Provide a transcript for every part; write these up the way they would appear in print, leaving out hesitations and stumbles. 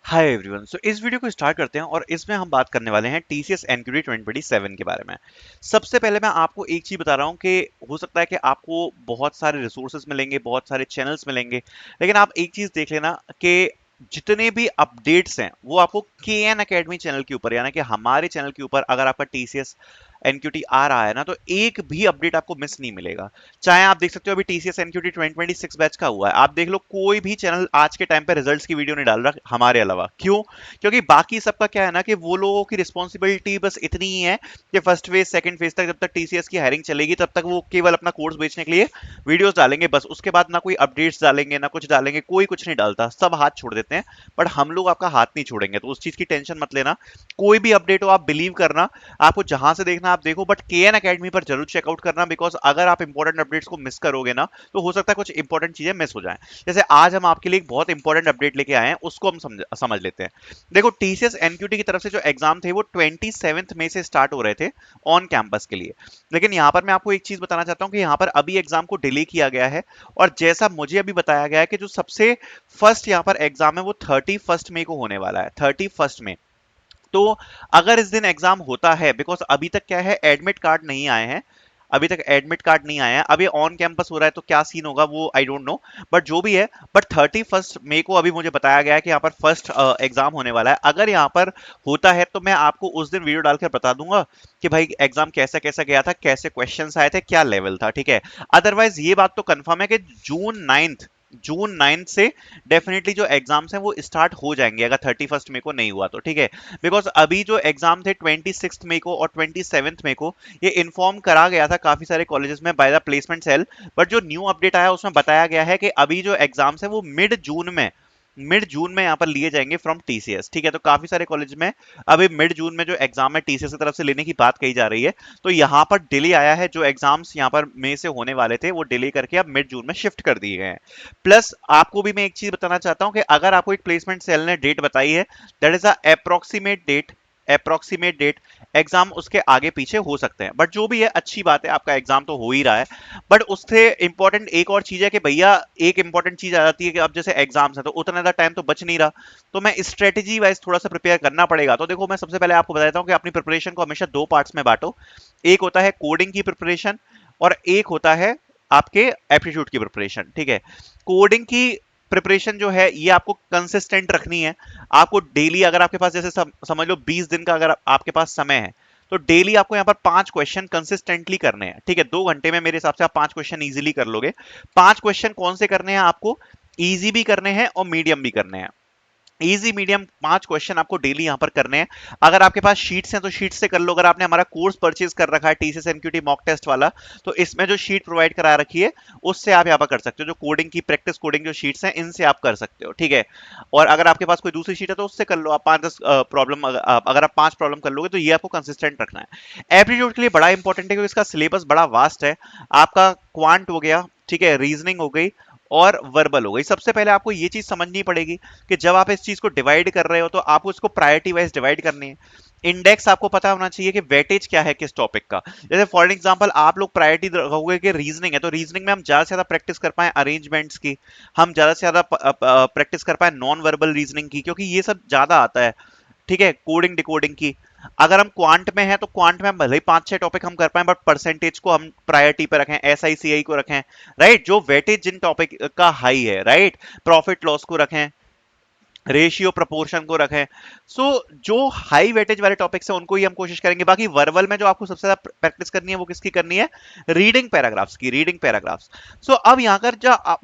Hi everyone. सो इस video को start करते हैं और इसमें हम बात करने वाले हैं टीसीएस एनक्यूटी 2027 के बारे में। सबसे पहले मैं आपको एक चीज बता रहा हूँ कि हो सकता है कि आपको बहुत सारे रिसोर्सेज मिलेंगे, बहुत सारे चैनल्स मिलेंगे, लेकिन आप एक चीज देख लेना कि जितने भी अपडेट्स हैं वो आपको के एन अकेडमी चैनल के ऊपर, यानी कि हमारे चैनल के ऊपर अगर आपका टीसीएस एनक्यूटी आ रहा है ना, तो एक भी अपडेट आपको मिस नहीं मिलेगा। चाहे आप देख सकते हो अभी टीसीएस एनक्यूटी 2026 बैच का हुआ है, आप देख लो कोई भी चैनल आज के टाइम पे रिजल्ट्स की वीडियो नहीं डाल रहा हमारे अलावा। क्यों? क्योंकि बाकी सबका क्या है ना कि वो लोगों की रिस्पॉन्सिबिलिटी बस इतनी ही है कि फर्स्ट फेज सेकंड फेज तक जब तक टीसीएस की हायरिंग चलेगी तब तक वो केवल अपना कोर्स बेचने के लिए वीडियोस डालेंगे, बस उसके बाद ना कोई अपडेट्स डालेंगे ना कुछ डालेंगे, कोई कुछ नहीं डालता, सब हाथ छोड़ देते हैं। बट हम लोग आपका हाथ नहीं छोड़ेंगे, तो उस चीज की टेंशन मत लेना। कोई भी अपडेट हो आप बिलीव करना, आपको जहां से देखना आप देखो, बट के एन अकेडमी पर जरूर चेकआउट करना, बिकॉज अगर आप इंपॉर्टेंट अपडेट्स को मिस करोगे ना तो हो सकता है कुछ इंपॉर्टेंट चीजें मिस हो जाएं। जैसे आज हम आपके लिए एक बहुत इंपॉर्टेंट अपडेट लेके आए हैं, उसको हम समझ लेते हैं। देखो, टीसीएस एनक्यूटी की तरफ से जो एग्जाम थे वो 27 मई से स्टार्ट हो रहे थे ऑन कैंपस के लिए। लेकिन यहां पर मैं आपको एक चीज बताना चाहता हूं कि यहां पर अभी एग्जाम को डिले किया गया है, और जैसा मुझे अभी बताया गया है कि जो सबसे फर्स्ट यहां पर एग्जाम है वो 31 मई को होने वाला है, 31 मई। तो अगर इस दिन एग्जाम होता है, बिकॉज अभी तक क्या है, एडमिट कार्ड नहीं आए हैं, अभी तक एडमिट कार्ड नहीं आया है, अभी ऑन कैंपस हो रहा है, तो क्या सीन होगा वो आई डोंट नो, बट जो भी है। बट 31 मई को अभी मुझे बताया गया है कि यहाँ पर फर्स्ट एग्जाम होने वाला है। अगर यहाँ पर होता है तो मैं आपको उस दिन वीडियो डालकर बता दूंगा कि भाई एग्जाम कैसा कैसा गया था, कैसे क्वेश्चंस आए थे, क्या लेवल था, ठीक है। अदरवाइज ये बात तो कंफर्म है कि जून 9 से डेफिनेटली जो एग्जाम्स हैं वो स्टार्ट हो जाएंगे, अगर 31 मई को नहीं हुआ तो, ठीक है। बिकॉज अभी जो एग्जाम थे 26 मई को और 27 मई को, ये इन्फॉर्म करा गया था काफी सारे कॉलेजेस में by the placement cell. But जो न्यू अपडेट आया उसमें बताया गया है कि अभी जो एग्जाम्स है वो मिड जून में यहाँ पर लिए जाएंगे फ्रॉम टीसीएस, ठीक है। तो काफी सारे कॉलेज में अभी मिड जून में जो एग्जाम है टीसीएस की तरफ से लेने की बात कही जा रही है। तो यहाँ पर डिले आया है, जो एग्जाम्स यहाँ पर मई से होने वाले थे वो डिले करके अब मिड जून में शिफ्ट कर दिए गए हैं। प्लस आपको भी मैं एक चीज बताना चाहता हूँ कि अगर आपको एक प्लेसमेंट सेल ने डेट बताई है, that is approximate date, exam उसके आगे पीछे हो सकते हैं, बट जो भी है अच्छी बात है, आपका एग्जाम तो हो ही रहा है। बट उससे इंपॉर्टेंट एक और चीज है कि भैया, एक इंपॉर्टेंट चीज आ जाती है कि अब जैसे एग्जाम्स है तो उतना ज्यादा टाइम तो बच नहीं रहा, तो मैं स्ट्रेटेजी वाइज थोड़ा सा प्रिपेयर करना पड़ेगा। तो देखो, मैं सबसे पहले आपको बता देता हूँ कि अपनी प्रिपरेशन को हमेशा दो पार्ट्स में बांटो। एक होता है कोडिंग की प्रिपरेशन, और एक होता है आपके एप्टीट्यूड की प्रिपरेशन, ठीक है। कोडिंग की प्रिपरेशन जो है ये आपको कंसिस्टेंट रखनी है। आपको डेली, अगर आपके पास जैसे समझ लो 20 दिन का अगर आपके पास समय है, तो डेली आपको यहाँ पर 5 क्वेश्चन कंसिस्टेंटली करने हैं, ठीक है। 2 घंटे में मेरे हिसाब से आप 5 क्वेश्चन इजीली कर लोगे। 5 क्वेश्चन कौन से करने हैं आपको? इजी भी करने हैं और मीडियम भी करने हैं। इजी मीडियम 5 क्वेश्चन आपको डेली यहां पर करने हैं। अगर आपके पास शीट्स हैं तो शीट से कर लो। अगर आपने हमारा कोर्स परचेज कर रखा है टीसीएस एनक्यूटी मॉक टेस्ट वाला, तो इसमें जो शीट प्रोवाइड करा रखी है उससे आप यहाँ पर कर सकते हो। जो कोडिंग की प्रैक्टिस कोडिंग जो शीट्स हैं इनसे आप कर सकते हो, ठीक है। और अगर आपके पास कोई दूसरी शीट है तो उससे कर लो आप 5-10 प्रॉब्लम। अगर आप 5 प्रॉब्लम कर लोगे तो ये आपको कंसिस्टेंट रखना है। एप्टीट्यूड के लिए बड़ा इंपॉर्टेंट है क्योंकि इसका सिलेबस बड़ा वास्ट है। आपका क्वांट हो गया, ठीक है, रीजनिंग हो गई और वर्बल हो गई। सबसे पहले आपको ये चीज समझनी पड़ेगी कि जब आप इस चीज को डिवाइड कर रहे हो तो आपको इसको प्रायोरिटी वाइज डिवाइड करनी है। इंडेक्स आपको पता होना चाहिए कि वेटेज क्या है किस टॉपिक का। जैसे फॉर एग्जांपल आप लोग प्रायोरिटी रखोगे कि रीजनिंग है, तो रीजनिंग में हम ज्यादा से ज्यादा प्रैक्टिस कर पाए अरेंजमेंट्स की, हम ज्यादा से ज्यादा प्रैक्टिस कर पाए नॉन वर्बल रीजनिंग की, क्योंकि ये सब ज्यादा आता है, ठीक है, कोडिंग डिकोडिंग की। अगर हम क्वांट में हैं तो क्वांट में हम भले ही 5-6 टॉपिक हम कर पाए, बट परसेंटेज को हम प्रायोरिटी पे रखें, एसआईसीआई को रखें, राइट, जो वेटेज जिन टॉपिक का हाई है, राइट, प्रॉफिट लॉस को रखें, रेशियो प्रपोर्शन को रखें। सो जो हाई वेटेज वाले टॉपिक्स हैं उनको ही हम कोशिश करेंगे। बाकी वर्बल में जो आपको सबसे ज्यादा प्रैक्टिस करनी है वो किसकी करनी है? रीडिंग पैराग्राफ्स की, रीडिंग पैराग्राफ्स। सो अब यहाँ कर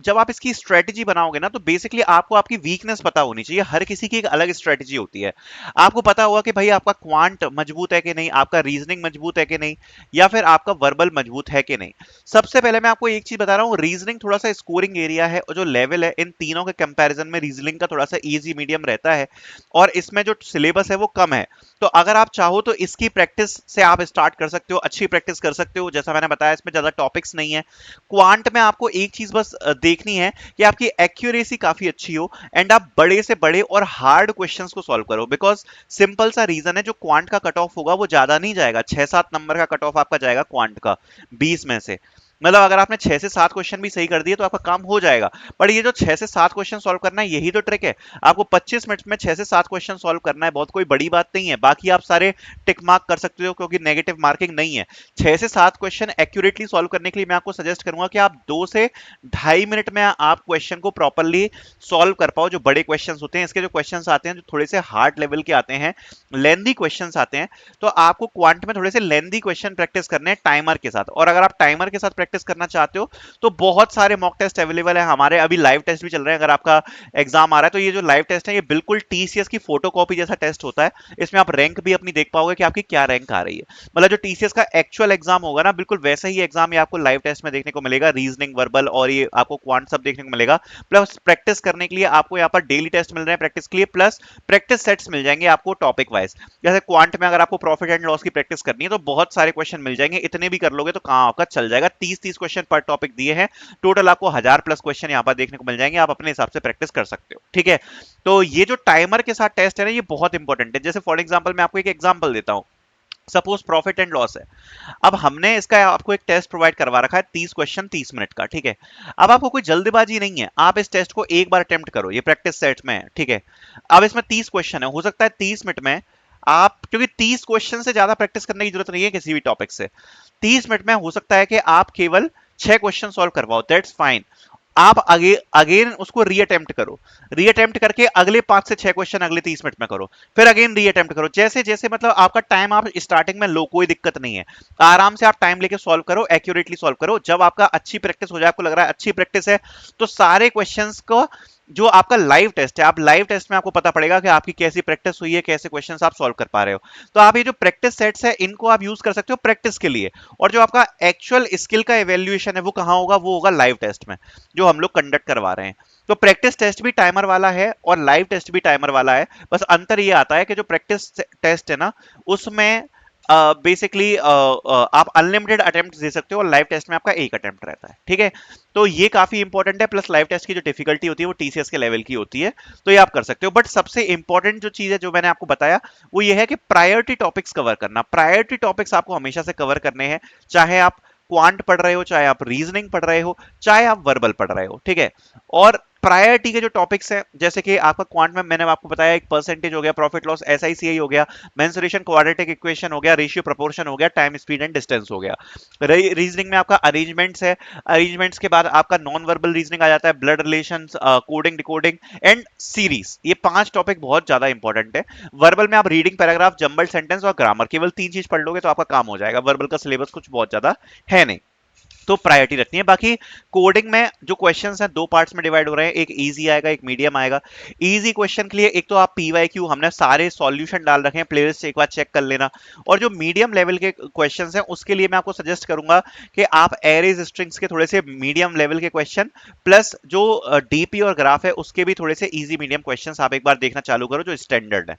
जब आप इसकी स्ट्रेटेजी बनाओगे ना, तो बेसिकली आपको आपकी वीकनेस पता होनी चाहिए। हर किसी की एक अलग स्ट्रेटेजी होती है। आपको पता होगा कि भाई आपका क्वांट मजबूत है कि नहीं, आपका रीजनिंग मजबूत है कि नहीं, या फिर आपका वर्बल मजबूत है कि नहीं। सबसे पहले मैं आपको एक चीज बता रहा हूँ, रीजनिंग थोड़ा सा स्कोरिंग एरिया है, और जो लेवल है इन तीनों के कंपैरिजन में रीजनिंग का थोड़ा सा इजी मीडियम रहता है, और इसमें जो सिलेबस है वो कम है। तो अगर आप चाहो तो इसकी प्रैक्टिस से आप स्टार्ट कर सकते हो, अच्छी प्रैक्टिस कर सकते हो। जैसा मैंने बताया इसमें ज्यादा टॉपिक्स नहीं है। क्वांट में आपको एक चीज बस देखनी है कि आपकी एक्यूरेसी काफी अच्छी हो, एंड आप बड़े से बड़े और हार्ड क्वेश्चंस को सॉल्व करो। बिकॉज सिंपल सा रीजन है, जो क्वांट का कट ऑफ होगा वो ज्यादा नहीं जाएगा, 6-7 नंबर का कट ऑफ आपका जाएगा क्वांट का 20 में से। मतलब अगर आपने 6 से 7 क्वेश्चन भी सही कर दिए तो आपका काम हो जाएगा। पर ये जो 6 से 7 क्वेश्चन सॉल्व करना है, यही तो ट्रिक है। आपको 25 मिनट में 6 से 7 क्वेश्चन सॉल्व करना है, बहुत कोई बड़ी बात नहीं है। बाकी आप सारे टिक मार्क कर सकते हो क्योंकि नेगेटिव मार्किंग नहीं है। 6 से 7 क्वेश्चन एक्यूरेटली सॉल्व करने के लिए मैं आपको सजेस्ट करूंगा कि आप 2 से ढाई मिनट में आप क्वेश्चन को प्रॉपरली सॉल्व कर पाओ। जो बड़े क्वेश्चन होते हैं, इसके जो क्वेश्चन आते हैं जो थोड़े से हार्ड लेवल के आते हैं, लेंदी क्वेश्चन आते हैं, तो आपको क्वांट में थोड़े से लेंदी क्वेश्चन प्रैक्टिस करने हैं टाइमर के साथ। और अगर आप टाइमर के साथ प्रैक्टिस करना चाहते हो तो बहुत सारे मॉक टेस्ट अवेलेबल है हमारे, अभी लाइव टेस्ट भी चल रहे हैं। अगर आपका एग्जाम आ रहा है तो ये जो लाइव टेस्ट है ये बिल्कुल टीसीएस की फोटोकॉपी जैसा टेस्ट होता है। इसमें आप रैंक भी अपनी देख पाओगे कि आपकी क्या रैंक आ रही है। मतलब जो टीसीएस का एक्चुअल एग्जाम होगा ना, बिल्कुल वैसा ही एग्जाम ये आपको लाइव टेस्ट में देखने को मिलेगा। रीजनिंग, वर्बल और ये आपको क्वांट सब देखने को मिलेगा। प्लस प्रैक्टिस करने के लिए आपको यहाँ पर डेली टेस्ट मिल रहे हैं प्रैक्टिस के लिए, प्लस प्रैक्टिस सेट्स मिल जाएंगे आपको टॉपिक वाइज। जैसे क्वांट में अगर आपको प्रॉफिट एंड लॉस की प्रैक्टिस करनी है तो बहुत सारे क्वेश्चन मिल जाएंगे। इतने भी कर लोगे तो काम आपका चल जाएगा। 30-30 क्वेश्चन पर टॉपिक दिए हैं, टोटल आपको 1000+ क्वेश्चन यहाँ पर देखने को मिल जाएंगे। आप अपने हिसाब से प्रैक्टिस कर सकते हो, ठीक है। तो ये जो टाइमर के साथ टेस्ट है ना, ये बहुत इंपॉर्टेंट है। जैसे फॉर एग्जांपल मैं आपको एक एग्जांपल देता हूं। सपोज प्रॉफिट एंड लॉस है। अब हमने इसका आपको एक टेस्ट प्रोवाइड करवा रखा है, 30 क्वेश्चन 30 मिनट का, ठीक है। अब आपको कोई जल्दबाजी नहीं है, आप इस टेस्ट को एक बार अटेम्प्ट करो, ये प्रैक्टिस सेट में है, ठीक है। अब इसमें 30 क्वेश्चन है, हो सकता है 30 मिनट में आप, क्योंकि 30 क्वेश्चन से ज्यादा प्रैक्टिस करने की जरूरत नहीं है किसी भी टॉपिक से। 30 मिनट में हो सकता है कि आप केवल 6 क्वेश्चन सॉल्व करवाओ, दैट्स फाइन। आप अगेन उसको रीअटेम्प्ट करो, रीअटेम्प्ट करके अगले 5 से 6 क्वेश्चन अगले 30 मिनट में करो, फिर अगेन रीअटेम्प्ट करो। जैसे जैसे मतलब आपका टाइम, आप स्टार्टिंग में लो, कोई दिक्कत नहीं है, आराम से आप टाइम लेके सॉल्व करो, एक्यूरेटली सॉल्व करो। जब आपका अच्छी प्रैक्टिस हो जाए, आपको लग रहा है अच्छी प्रैक्टिस है, तो सारे क्वेश्चंस को, जो आपका लाइव टेस्ट है, आप लाइव टेस्ट में आपको पता पड़ेगा कि आपकी कैसी प्रैक्टिस हुई है, कैसे क्वेश्चंस आप सॉल्व कर पा रहे हो। तो आप ये जो प्रैक्टिस सेट्स है इनको आप यूज कर सकते हो प्रैक्टिस के लिए। और जो आपका एक्चुअल स्किल का इवेल्युएशन है वो कहां होगा, वो होगा लाइव टेस्ट में, जो हम लोग कंडक्ट करवा रहे हैं। तो प्रैक्टिस टेस्ट भी टाइमर वाला है और लाइव टेस्ट भी टाइमर वाला है। बस अंतर ये आता है कि जो प्रैक्टिस टेस्ट है ना, उसमें बेसिकली आप अनलिमिटेड अटेम्प्ट दे सकते हो और लाइव टेस्ट में आपका एक अटेम्प्ट रहता है, ठीक है। तो ये काफी इंपॉर्टेंट है। प्लस लाइव टेस्ट की जो डिफिकल्टी होती है वो टीसीएस के लेवल की होती है, तो ये आप कर सकते हो। बट सबसे इंपॉर्टेंट जो चीज है जो मैंने आपको बताया वो ये है कि प्रायोरिटी टॉपिक्स कवर करना। प्रायोरिटी टॉपिक्स आपको हमेशा से कवर करने हैं, चाहे आप क्वांट पढ़ रहे हो, चाहे आप रीजनिंग पढ़ रहे हो, चाहे आप वर्बल पढ़ रहे हो, ठीक है। और प्रायोरिटी के जो टॉपिक्स हैं, जैसे कि आपका क्वांट में मैंने आपको बताया, एक परसेंटेज हो गया, प्रॉफिट लॉस, एसआईसीआई हो गया, मेंसुरेशन क्वाड्रेटिक इक्वेशन हो गया, रेशियो प्रोपोर्शन हो गया, टाइम स्पीड एंड डिस्टेंस हो गया। रीजनिंग में आपका अरेंजमेंट्स है, अरेंजमेंट्स के बाद आपका नॉन वर्बल रीजनिंग आ जाता है, blood relations, coding, decoding and series. ये 5 टॉपिक बहुत ज्यादा इंपॉर्टेंट है। वर्बल में आप रीडिंग, पैराग्राफ, जंबल सेंटेंस और ग्रामर, केवल 3 चीज पढ़ लोगे तो आपका काम हो जाएगा। वर्बल का सिलेबस कुछ बहुत ज्यादा है नहीं, तो प्रायोरिटी रखनी है। बाकी कोडिंग में जो क्वेश्चंस हैं 2 पार्ट्स में डिवाइड हो रहे हैं, एक इजी आएगा, एक मीडियम आएगा। इजी क्वेश्चन के लिए एक तो आप पीवाईक्यू, हमने सारे सॉल्यूशन डाल रखे हैं, प्लेलिस्ट एक बार चेक कर लेना। और जो मीडियम लेवल के क्वेश्चंस हैं उसके लिए मैं आपको सजेस्ट करूंगा कि आप एरेज स्ट्रिंग्स के थोड़े से मीडियम लेवल के क्वेश्चन, प्लस जो डीपी और ग्राफ है उसके भी थोड़े से इजी मीडियम क्वेश्चंस आप एक बार देखना चालू करो जो स्टैंडर्ड है।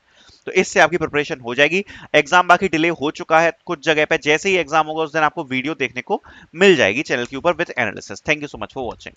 तो इससे आपकी प्रिपरेशन हो जाएगी। एग्जाम बाकी डिले हो चुका है कुछ जगह पे, जैसे ही एग्जाम होगा उस दिन आपको वीडियो देखने को मिल जाएगी चैनल के ऊपर with analysis. Thank you so much for watching.